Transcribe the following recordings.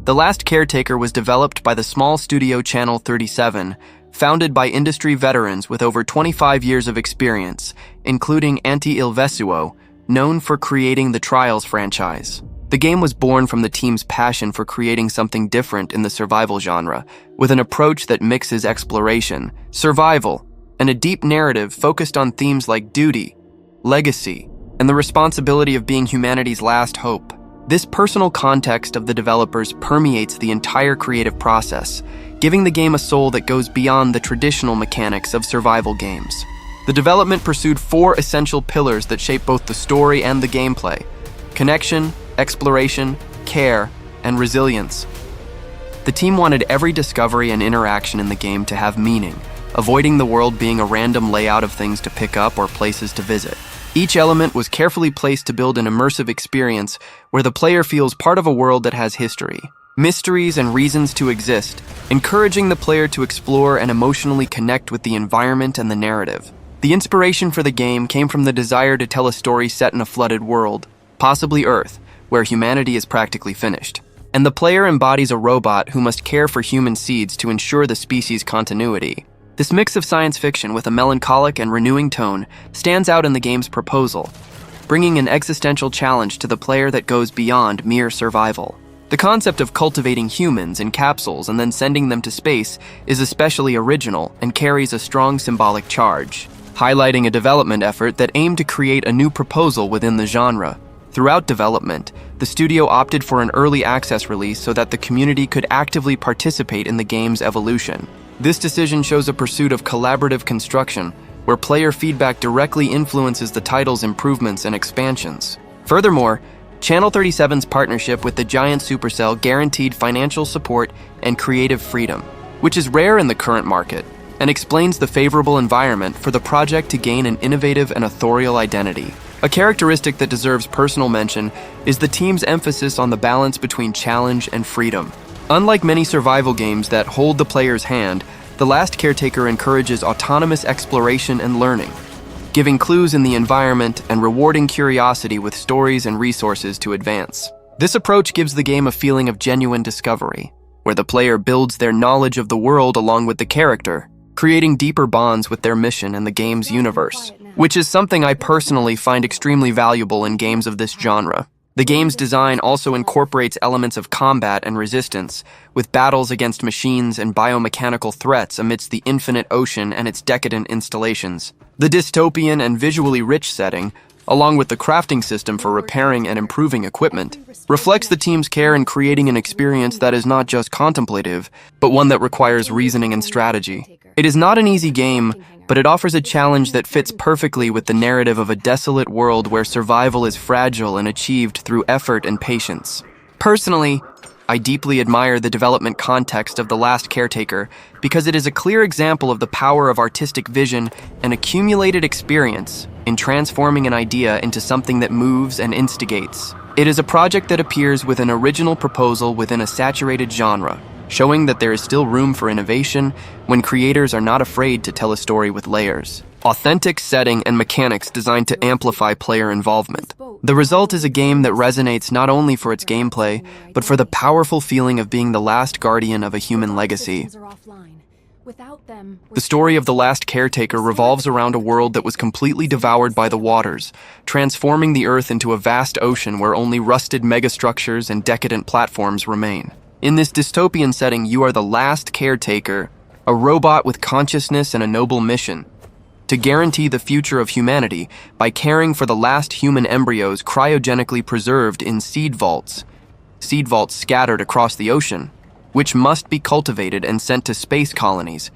The Last Caretaker was developed by the small studio Channel 37, founded by industry veterans with over 25 years of experience, including Antti Ilvesuo, known for creating the Trials franchise. The game was born from the team's passion for creating something different in the survival genre, with an approach that mixes exploration, survival, and a deep narrative focused on themes like duty, legacy, and the responsibility of being humanity's last hope. This personal context of the developers permeates the entire creative process, giving the game a soul that goes beyond the traditional mechanics of survival games. The development pursued 4 essential pillars that shape both the story and the gameplay: connection, exploration, care, and resilience. The team wanted every discovery and interaction in the game to have meaning, avoiding the world being a random layout of things to pick up or places to visit. Each element was carefully placed to build an immersive experience where the player feels part of a world that has history, mysteries, and reasons to exist, encouraging the player to explore and emotionally connect with the environment and the narrative. The inspiration for the game came from the desire to tell a story set in a flooded world, possibly Earth, where humanity is practically finished. And the player embodies a robot who must care for human seeds to ensure the species' continuity. This mix of science fiction with a melancholic and renewing tone stands out in the game's proposal, bringing an existential challenge to the player that goes beyond mere survival. The concept of cultivating humans in capsules and then sending them to space is especially original and carries a strong symbolic charge, highlighting a development effort that aimed to create a new proposal within the genre. Throughout development, the studio opted for an early access release so that the community could actively participate in the game's evolution. This decision shows a pursuit of collaborative construction, where player feedback directly influences the title's improvements and expansions. Furthermore, Channel 37's partnership with the giant Supercell guaranteed financial support and creative freedom, which is rare in the current market, and explains the favorable environment for the project to gain an innovative and authorial identity. A characteristic that deserves personal mention is the team's emphasis on the balance between challenge and freedom. Unlike many survival games that hold the player's hand, The Last Caretaker encourages autonomous exploration and learning, giving clues in the environment and rewarding curiosity with stories and resources to advance. This approach gives the game a feeling of genuine discovery, where the player builds their knowledge of the world along with the character, creating deeper bonds with their mission and the game's universe, which is something I personally find extremely valuable in games of this genre. The game's design also incorporates elements of combat and resistance, with battles against machines and biomechanical threats amidst the infinite ocean and its decadent installations. The dystopian and visually rich setting, along with the crafting system for repairing and improving equipment, reflects the team's care in creating an experience that is not just contemplative, but one that requires reasoning and strategy. It is not an easy game, but it offers a challenge that fits perfectly with the narrative of a desolate world where survival is fragile and achieved through effort and patience. Personally, I deeply admire the development context of The Last Caretaker because it is a clear example of the power of artistic vision and accumulated experience in transforming an idea into something that moves and instigates. It is a project that appears with an original proposal within a saturated genre, showing that there is still room for innovation when creators are not afraid to tell a story with layers, authentic setting, and mechanics designed to amplify player involvement. The result is a game that resonates not only for its gameplay, but for the powerful feeling of being the last guardian of a human legacy. The story of The Last Caretaker revolves around a world that was completely devoured by the waters, transforming the Earth into a vast ocean where only rusted megastructures and decadent platforms remain. In this dystopian setting, you are the last caretaker, a robot with consciousness and a noble mission: to guarantee the future of humanity by caring for the last human embryos cryogenically preserved in seed vaults scattered across the ocean, which must be cultivated and sent to space colonies,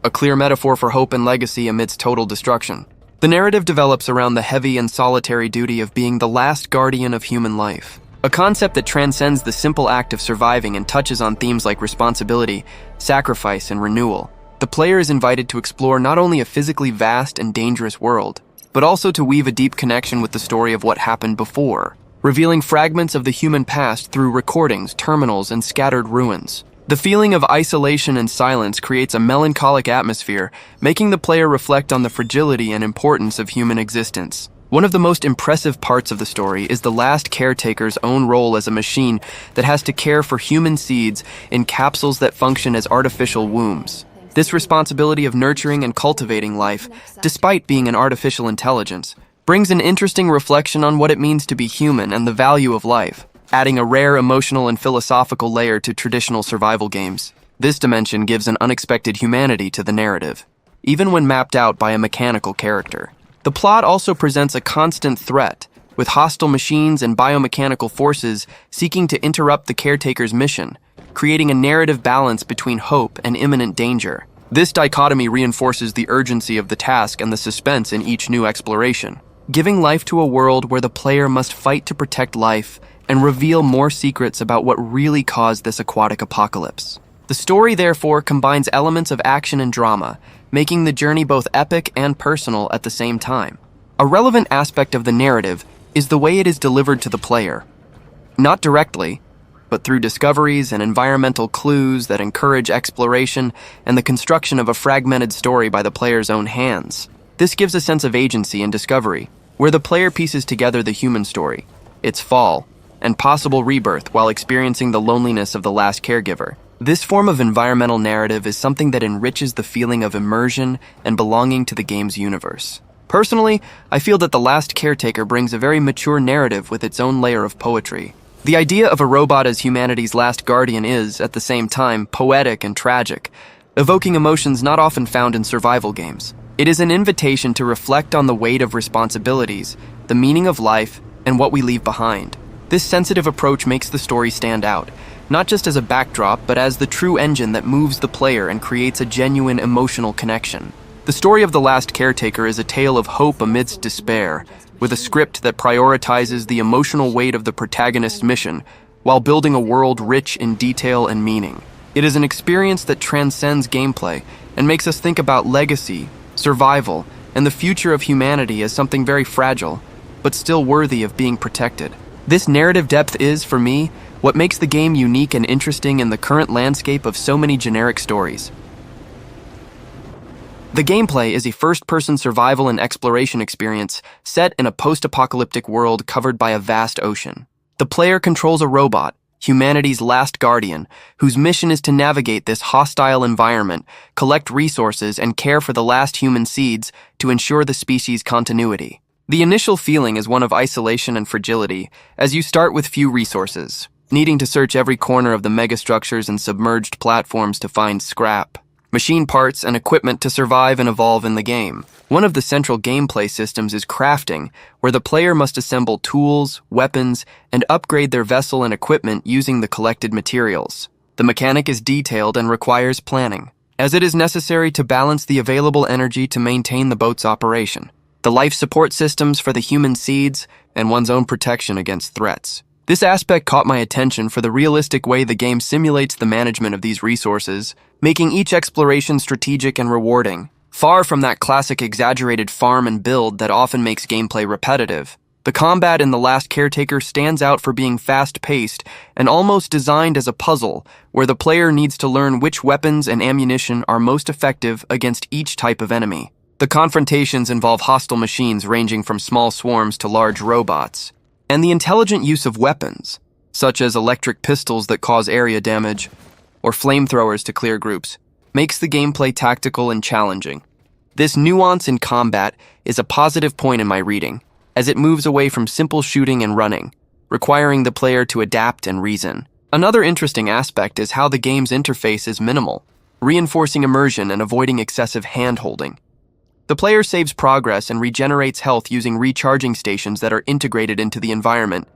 a clear metaphor for hope and legacy amidst total destruction. The narrative develops around the heavy and solitary duty of being the last guardian of human life, a concept that transcends the simple act of surviving and touches on themes like responsibility, sacrifice, and renewal. The player is invited to explore not only a physically vast and dangerous world, but also to weave a deep connection with the story of what happened before, revealing fragments of the human past through recordings, terminals, and scattered ruins. The feeling of isolation and silence creates a melancholic atmosphere, making the player reflect on the fragility and importance of human existence. One of the most impressive parts of the story is the last caretaker's own role as a machine that has to care for human seeds in capsules that function as artificial wombs. This responsibility of nurturing and cultivating life, despite being an artificial intelligence, brings an interesting reflection on what it means to be human and the value of life, adding a rare emotional and philosophical layer to traditional survival games. This dimension gives an unexpected humanity to the narrative, even when mapped out by a mechanical character. The plot also presents a constant threat, with hostile machines and biomechanical forces seeking to interrupt the caretaker's mission, creating a narrative balance between hope and imminent danger. This dichotomy reinforces the urgency of the task and the suspense in each new exploration, giving life to a world where the player must fight to protect life and reveal more secrets about what really caused this aquatic apocalypse. The story, therefore, combines elements of action and drama, making the journey both epic and personal at the same time. A relevant aspect of the narrative is the way it is delivered to the player. Not directly, but through discoveries and environmental clues that encourage exploration and the construction of a fragmented story by the player's own hands. This gives a sense of agency and discovery, where the player pieces together the human story, its fall, and possible rebirth while experiencing the loneliness of the last caregiver. This form of environmental narrative is something that enriches the feeling of immersion and belonging to the game's universe. Personally, I feel that The Last Caretaker brings a very mature narrative with its own layer of poetry. The idea of a robot as humanity's last guardian is, at the same time, poetic and tragic, evoking emotions not often found in survival games. It is an invitation to reflect on the weight of responsibilities, the meaning of life, and what we leave behind. This sensitive approach makes the story stand out, not just as a backdrop, but as the true engine that moves the player and creates a genuine emotional connection. The story of The Last Caretaker is a tale of hope amidst despair, with a script that prioritizes the emotional weight of the protagonist's mission while building a world rich in detail and meaning. It is an experience that transcends gameplay and makes us think about legacy, survival, and the future of humanity as something very fragile, but still worthy of being protected. This narrative depth is, for me, what makes the game unique and interesting in the current landscape of so many generic stories. The gameplay is a first-person survival and exploration experience set in a post-apocalyptic world covered by a vast ocean. The player controls a robot, humanity's last guardian, whose mission is to navigate this hostile environment, collect resources, and care for the last human seeds to ensure the species' continuity. The initial feeling is one of isolation and fragility, as you start with few resources, needing to search every corner of the megastructures and submerged platforms to find scrap, machine parts, and equipment to survive and evolve in the game. One of the central gameplay systems is crafting, where the player must assemble tools, weapons, and upgrade their vessel and equipment using the collected materials. The mechanic is detailed and requires planning, as it is necessary to balance the available energy to maintain the boat's operation, the life support systems for the human seeds, and one's own protection against threats. This aspect caught my attention for the realistic way the game simulates the management of these resources, making each exploration strategic and rewarding, far from that classic exaggerated farm and build that often makes gameplay repetitive. The combat in The Last Caretaker stands out for being fast-paced and almost designed as a puzzle, where the player needs to learn which weapons and ammunition are most effective against each type of enemy. The confrontations involve hostile machines ranging from small swarms to large robots, and the intelligent use of weapons, such as electric pistols that cause area damage, or flamethrowers to clear groups, makes the gameplay tactical and challenging. This nuance in combat is a positive point in my reading, as it moves away from simple shooting and running, requiring the player to adapt and reason. Another interesting aspect is how the game's interface is minimal, reinforcing immersion and avoiding excessive hand-holding. The player saves progress and regenerates health using recharging stations that are integrated into the environment,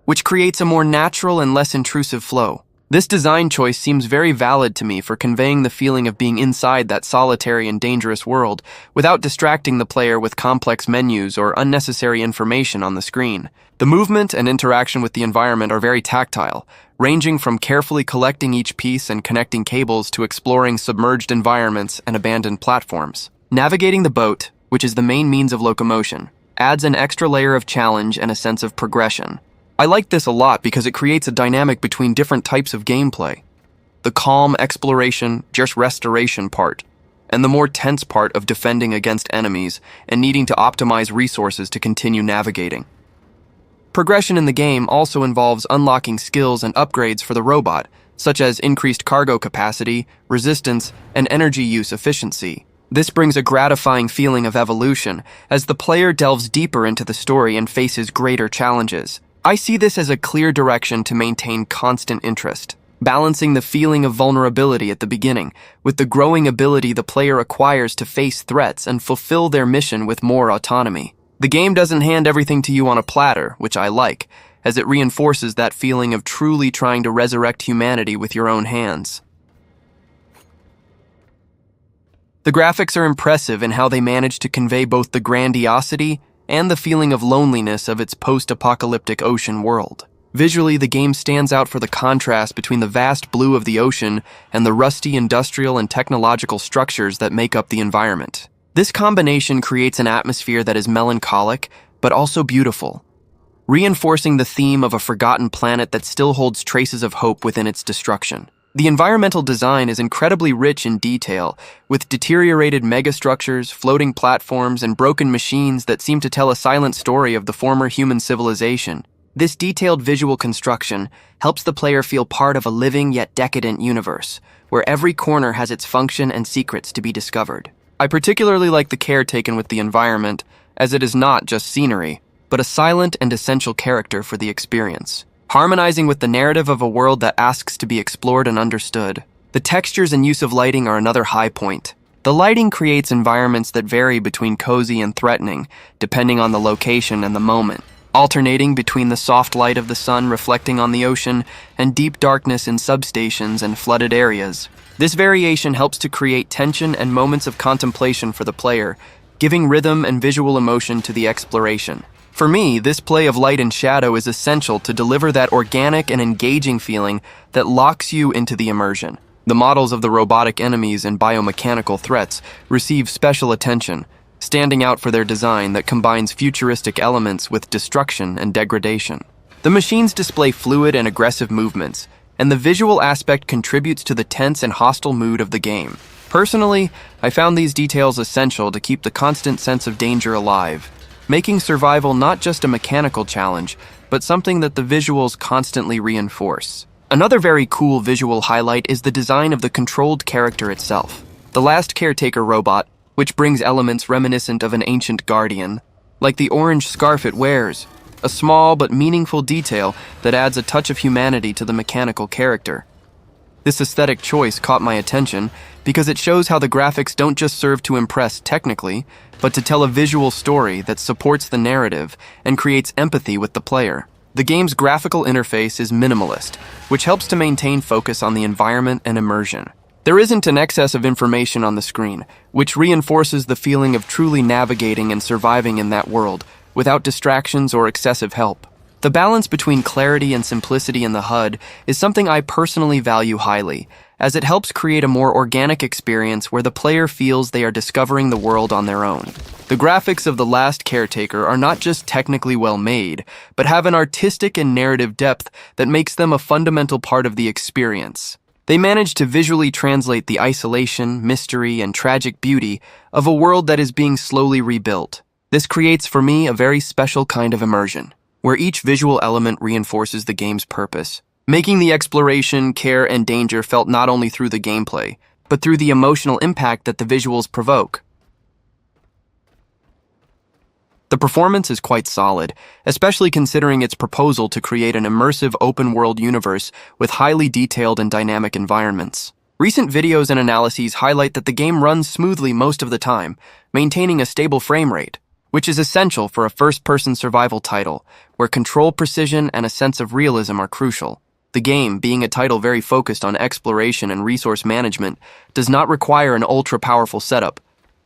which creates a more natural and less intrusive flow. This design choice seems very valid to me for conveying the feeling of being inside that solitary and dangerous world without distracting the player with complex menus or unnecessary information on the screen. The movement and interaction with the environment are very tactile, ranging from carefully collecting each piece and connecting cables to exploring submerged environments and abandoned platforms. Navigating the boat, which is the main means of locomotion, adds an extra layer of challenge and a sense of progression. I like this a lot because it creates a dynamic between different types of gameplay. The calm exploration, just restoration part, and the more tense part of defending against enemies and needing to optimize resources to continue navigating. Progression in the game also involves unlocking skills and upgrades for the robot, such as increased cargo capacity, resistance, and energy use efficiency. This brings a gratifying feeling of evolution as the player delves deeper into the story and faces greater challenges. I see this as a clear direction to maintain constant interest, balancing the feeling of vulnerability at the beginning with the growing ability the player acquires to face threats and fulfill their mission with more autonomy. The game doesn't hand everything to you on a platter, which I like, as it reinforces that feeling of truly trying to resurrect humanity with your own hands. The graphics are impressive in how they manage to convey both the grandiosity and the feeling of loneliness of its post-apocalyptic ocean world. Visually, the game stands out for the contrast between the vast blue of the ocean and the rusty industrial and technological structures that make up the environment. This combination creates an atmosphere that is melancholic, but also beautiful, reinforcing the theme of a forgotten planet that still holds traces of hope within its destruction. The environmental design is incredibly rich in detail, with deteriorated megastructures, floating platforms, and broken machines that seem to tell a silent story of the former human civilization. This detailed visual construction helps the player feel part of a living yet decadent universe, where every corner has its function and secrets to be discovered. I particularly like the care taken with the environment, as it is not just scenery, but a silent and essential character for the experience, harmonizing with the narrative of a world that asks to be explored and understood. The textures and use of lighting are another high point. The lighting creates environments that vary between cozy and threatening, depending on the location and the moment, alternating between the soft light of the sun reflecting on the ocean and deep darkness in substations and flooded areas. This variation helps to create tension and moments of contemplation for the player, giving rhythm and visual emotion to the exploration. For me, this play of light and shadow is essential to deliver that organic and engaging feeling that locks you into the immersion. The models of the robotic enemies and biomechanical threats receive special attention, standing out for their design that combines futuristic elements with destruction and degradation. The machines display fluid and aggressive movements, and the visual aspect contributes to the tense and hostile mood of the game. Personally, I found these details essential to keep the constant sense of danger alive, making survival not just a mechanical challenge, but something that the visuals constantly reinforce. Another very cool visual highlight is the design of the controlled character itself. The last Caretaker robot, which brings elements reminiscent of an ancient guardian, like the orange scarf it wears, a small but meaningful detail that adds a touch of humanity to the mechanical character. This aesthetic choice caught my attention because it shows how the graphics don't just serve to impress technically, but to tell a visual story that supports the narrative and creates empathy with the player. The game's graphical interface is minimalist, which helps to maintain focus on the environment and immersion. There isn't an excess of information on the screen, which reinforces the feeling of truly navigating and surviving in that world, without distractions or excessive help. The balance between clarity and simplicity in the HUD is something I personally value highly, as it helps create a more organic experience where the player feels they are discovering the world on their own. The graphics of The Last Caretaker are not just technically well made, but have an artistic and narrative depth that makes them a fundamental part of the experience. They manage to visually translate the isolation, mystery, and tragic beauty of a world that is being slowly rebuilt. This creates for me a very special kind of immersion, where each visual element reinforces the game's purpose, making the exploration, care, and danger felt not only through the gameplay, but through the emotional impact that the visuals provoke. The performance is quite solid, especially considering its proposal to create an immersive open-world universe with highly detailed and dynamic environments. Recent videos and analyses highlight that the game runs smoothly most of the time, maintaining a stable frame rate, which is essential for a first-person survival title, where control precision and a sense of realism are crucial. The game, being a title very focused on exploration and resource management, does not require an ultra-powerful setup,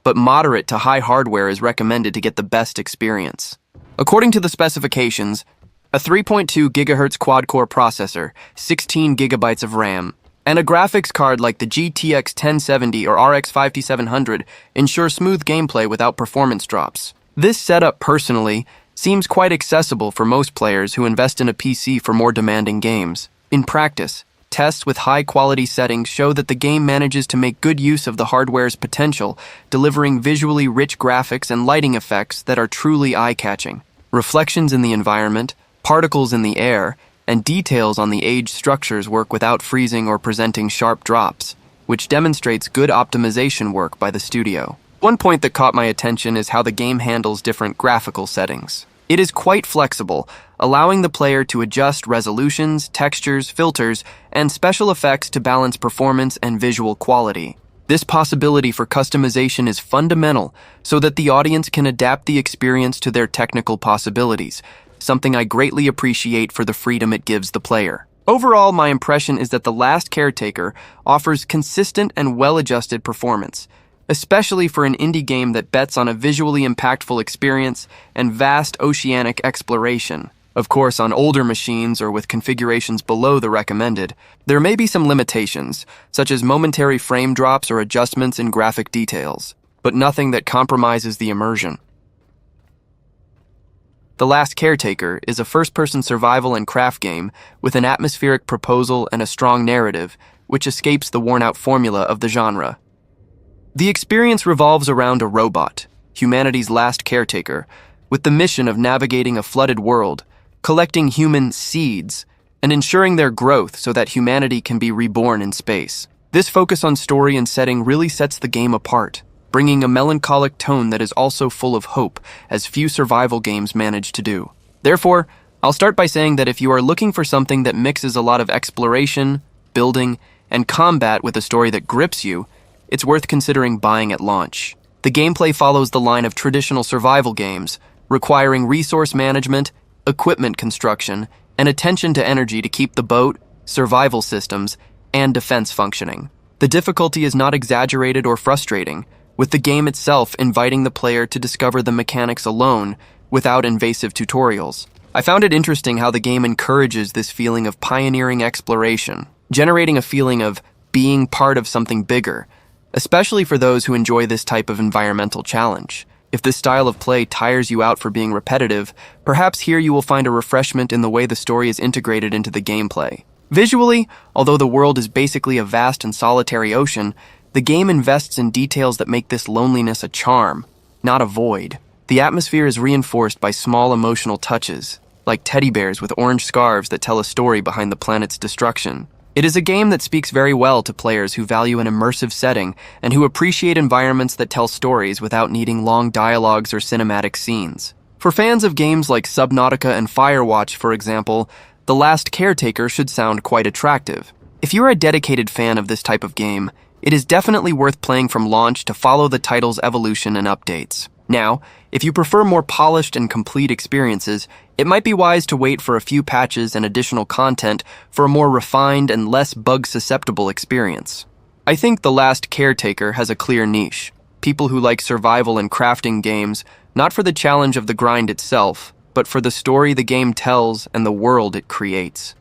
but moderate to high hardware is recommended to get the best experience. According to the specifications, a 3.2 GHz quad-core processor, 16 GB of RAM, and a graphics card like the GTX 1070 or RX 5700 ensure smooth gameplay without performance drops. This setup, personally, seems quite accessible for most players who invest in a PC for more demanding games. In practice, Tests with high-quality settings show that the game manages to make good use of the hardware's potential, delivering visually rich graphics and lighting effects that are truly eye-catching. Reflections in the environment, particles in the air, and details on the aged structures work without freezing or presenting sharp drops, which demonstrates good optimization work by the studio. One point that caught my attention is how the game handles different graphical settings. It is quite flexible, allowing the player to adjust resolutions, textures, filters, and special effects to balance performance and visual quality. This possibility for customization is fundamental so that the audience can adapt the experience to their technical possibilities, something I greatly appreciate for the freedom it gives the player. Overall, my impression is that The Last Caretaker offers consistent and well-adjusted performance, especially for an indie game that bets on a visually impactful experience and vast oceanic exploration. Of course, on older machines or with configurations below the recommended, there may be some limitations, such as momentary frame drops or adjustments in graphic details, but nothing that compromises the immersion. The Last Caretaker is a first-person survival and craft game with an atmospheric proposal and a strong narrative, which escapes the worn-out formula of the genre. The experience revolves around a robot, humanity's last caretaker, with the mission of navigating a flooded world, collecting human seeds, and ensuring their growth so that humanity can be reborn in space. This focus on story and setting really sets the game apart, bringing a melancholic tone that is also full of hope, as few survival games manage to do. Therefore, I'll start by saying that if you are looking for something that mixes a lot of exploration, building, and combat with a story that grips you, it's worth considering buying at launch. The gameplay follows the line of traditional survival games, requiring resource management, equipment construction, and attention to energy to keep the boat, survival systems, and defense functioning. The difficulty is not exaggerated or frustrating, with the game itself inviting the player to discover the mechanics alone without invasive tutorials. I found it interesting how the game encourages this feeling of pioneering exploration, generating a feeling of being part of something bigger, especially for those who enjoy this type of environmental challenge. If this style of play tires you out for being repetitive, perhaps here you will find a refreshment in the way the story is integrated into the gameplay. Visually, although the world is basically a vast and solitary ocean, the game invests in details that make this loneliness a charm, not a void. The atmosphere is reinforced by small emotional touches, like teddy bears with orange scarves that tell a story behind the planet's destruction. It is a game that speaks very well to players who value an immersive setting and who appreciate environments that tell stories without needing long dialogues or cinematic scenes. For fans of games like Subnautica and Firewatch, for example, The Last Caretaker should sound quite attractive. If you're a dedicated fan of this type of game, it is definitely worth playing from launch to follow the title's evolution and updates. Now, if you prefer more polished and complete experiences, it might be wise to wait for a few patches and additional content for a more refined and less bug-susceptible experience. I think The Last Caretaker has a clear niche. People who like survival and crafting games, not for the challenge of the grind itself, but for the story the game tells and the world it creates.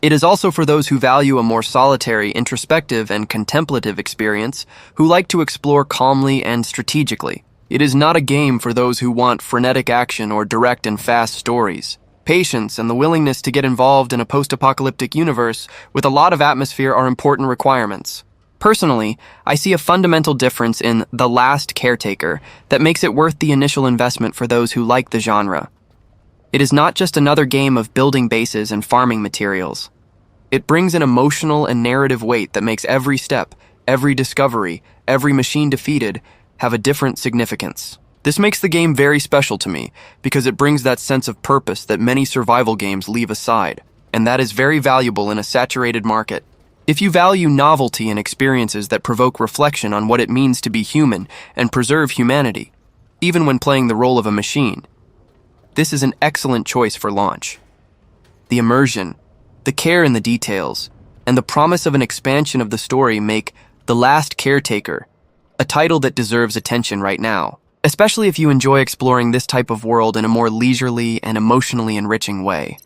It is also for those who value a more solitary, introspective, and contemplative experience, who like to explore calmly and strategically. It is not a game for those who want frenetic action or direct and fast stories. Patience and the willingness to get involved in a post-apocalyptic universe with a lot of atmosphere are important requirements. Personally, I see a fundamental difference in The Last Caretaker that makes it worth the initial investment for those who like the genre. It is not just another game of building bases and farming materials. It brings an emotional and narrative weight that makes every step, every discovery, every machine defeated, have a different significance. This makes the game very special to me because it brings that sense of purpose that many survival games leave aside, and that is very valuable in a saturated market. If you value novelty and experiences that provoke reflection on what it means to be human and preserve humanity, even when playing the role of a machine, this is an excellent choice for launch. The immersion, the care in the details, and the promise of an expansion of the story make The Last Caretaker a title that deserves attention right now, especially if you enjoy exploring this type of world in a more leisurely and emotionally enriching way.